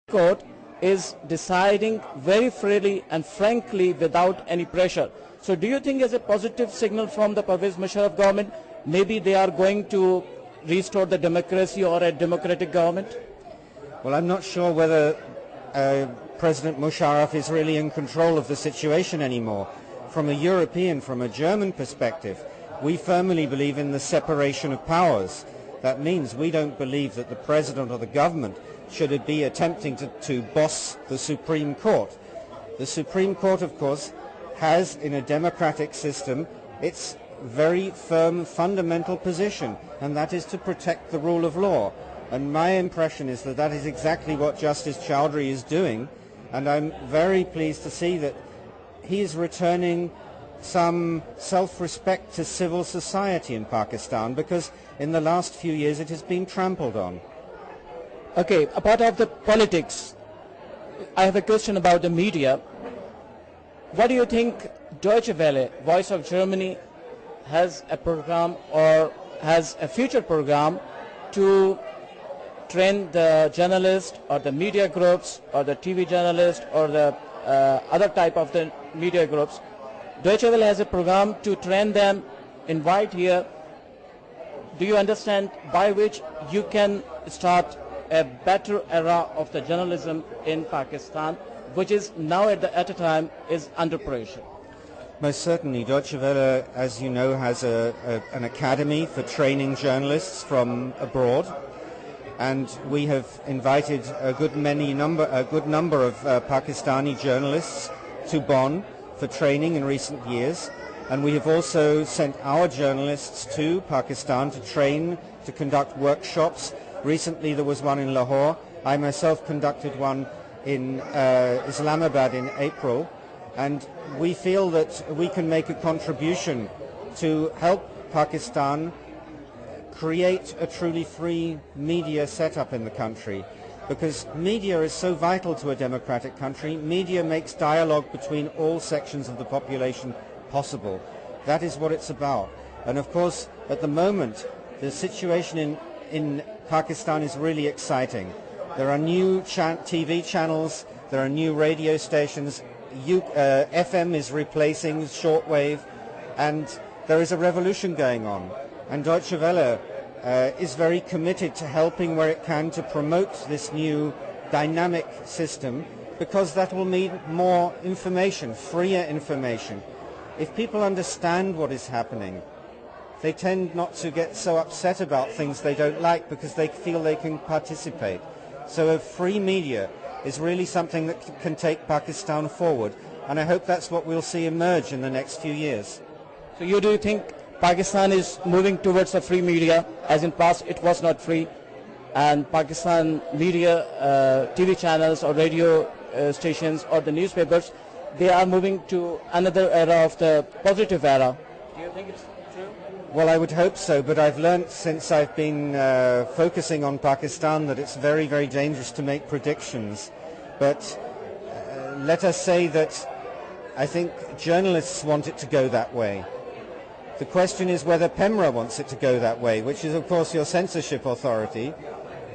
Court is deciding very freely and frankly without any pressure. So do you think as a positive signal from the Pervez Musharraf government, maybe they are going to restore the democracy or a democratic government? Well, I'm not sure whether President Musharraf is really in control of the situation anymore. From a European, from a German perspective, we firmly believe in the separation of powers. That means we don't believe that the president or the government should be attempting to boss the Supreme Court. The Supreme Court, of course, has in a democratic system its very firm fundamental position, and that is to protect the rule of law. And my impression is that that is exactly what Justice Chowdhury is doing, and I'm very pleased to see that he is returning some self-respect to civil society in Pakistan, because in the last few years it has been trampled on. Okay, apart of the politics, I have a question about the media. What do you think Deutsche Welle, Voice of Germany, has a program or has a future program to train the journalists or the media groups or the TV journalists or the other type of the media groups? Deutsche Welle has a program to train them, invite here. Do you understand by which you can start a better era of the journalism in Pakistan, which is now at a time is under pressure? Most certainly. Deutsche Welle, as you know, has an academy for training journalists from abroad, and we have invited a good number of Pakistani journalists to Bonn for training in recent years, and we have also sent our journalists to Pakistan to train, to conduct workshops. Recently there was one in Lahore. I myself conducted one in Islamabad in April, and we feel that we can make a contribution to help Pakistan create a truly free media setup in the country, because media is so vital to a democratic country. Media makes dialogue between all sections of the population possible. That is what it's about. And of course, at the moment, the situation in Pakistan is really exciting. There are new TV channels, there are new radio stations, FM is replacing shortwave, and there is a revolution going on. And Deutsche Welle is very committed to helping where it can to promote this new dynamic system, because that will mean more information, freer information. If people understand what is happening, they tend not to get so upset about things they don't like, because they feel they can participate. So a free media is really something that can take Pakistan forward, and I hope that's what we'll see emerge in the next few years. So you do think Pakistan is moving towards a free media, as in past it was not free, and Pakistan media, TV channels or radio stations or the newspapers, they are moving to another era of the positive era? Do you think it's true? Well, I would hope so, but I've learnt since I've been focusing on Pakistan that it's very, very dangerous to make predictions. But let us say that I think journalists want it to go that way. The question is whether PEMRA wants it to go that way, which is of course your censorship authority.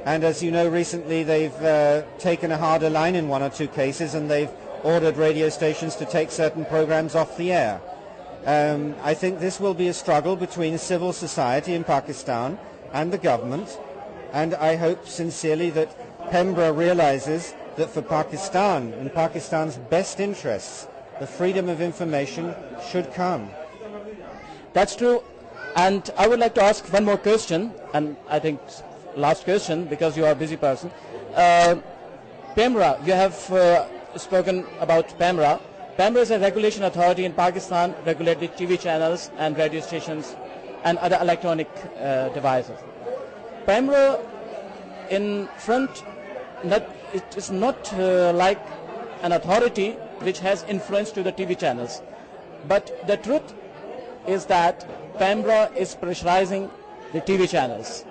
And as you know, recently they've taken a harder line in one or two cases, and they've ordered radio stations to take certain programs off the air. I think this will be a struggle between civil society in Pakistan and the government, and I hope sincerely that PEMRA realizes that for Pakistan, in Pakistan's best interests, the freedom of information should come. That's true, and I would like to ask one more question, and I think last question, because you are a busy person. PEMRA, you have spoken about PEMRA. PEMRA is a regulation authority in Pakistan, regulated TV channels and radio stations and other electronic devices. PEMRA in front, it is not like an authority which has influence to the TV channels. But the truth is that PEMRA is pressurizing the TV channels.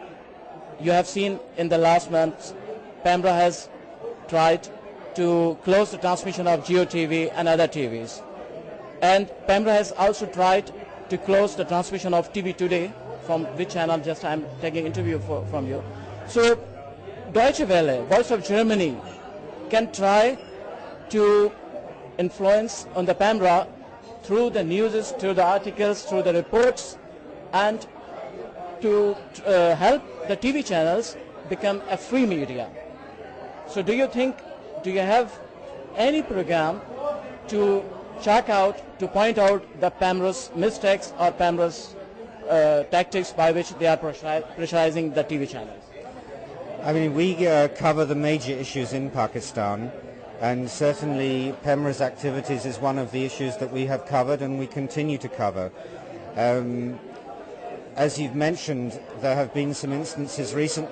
You have seen in the last months, PEMRA has tried to close the transmission of Geo TV and other TVs. And PEMRA has also tried to close the transmission of TV Today, from which channel just I'm taking interview from you. So Deutsche Welle, Voice of Germany, can try to influence on the PAMRA through the news, through the articles, through the reports, and to help the TV channels become a free media. So do you have any program to check out, to point out the PAMRA's mistakes or PAMRA's tactics by which they are pressurizing the TV channels? I mean, we cover the major issues in Pakistan, and certainly PEMRA's activities is one of the issues that we have covered and we continue to cover. As you've mentioned, there have been some instances recently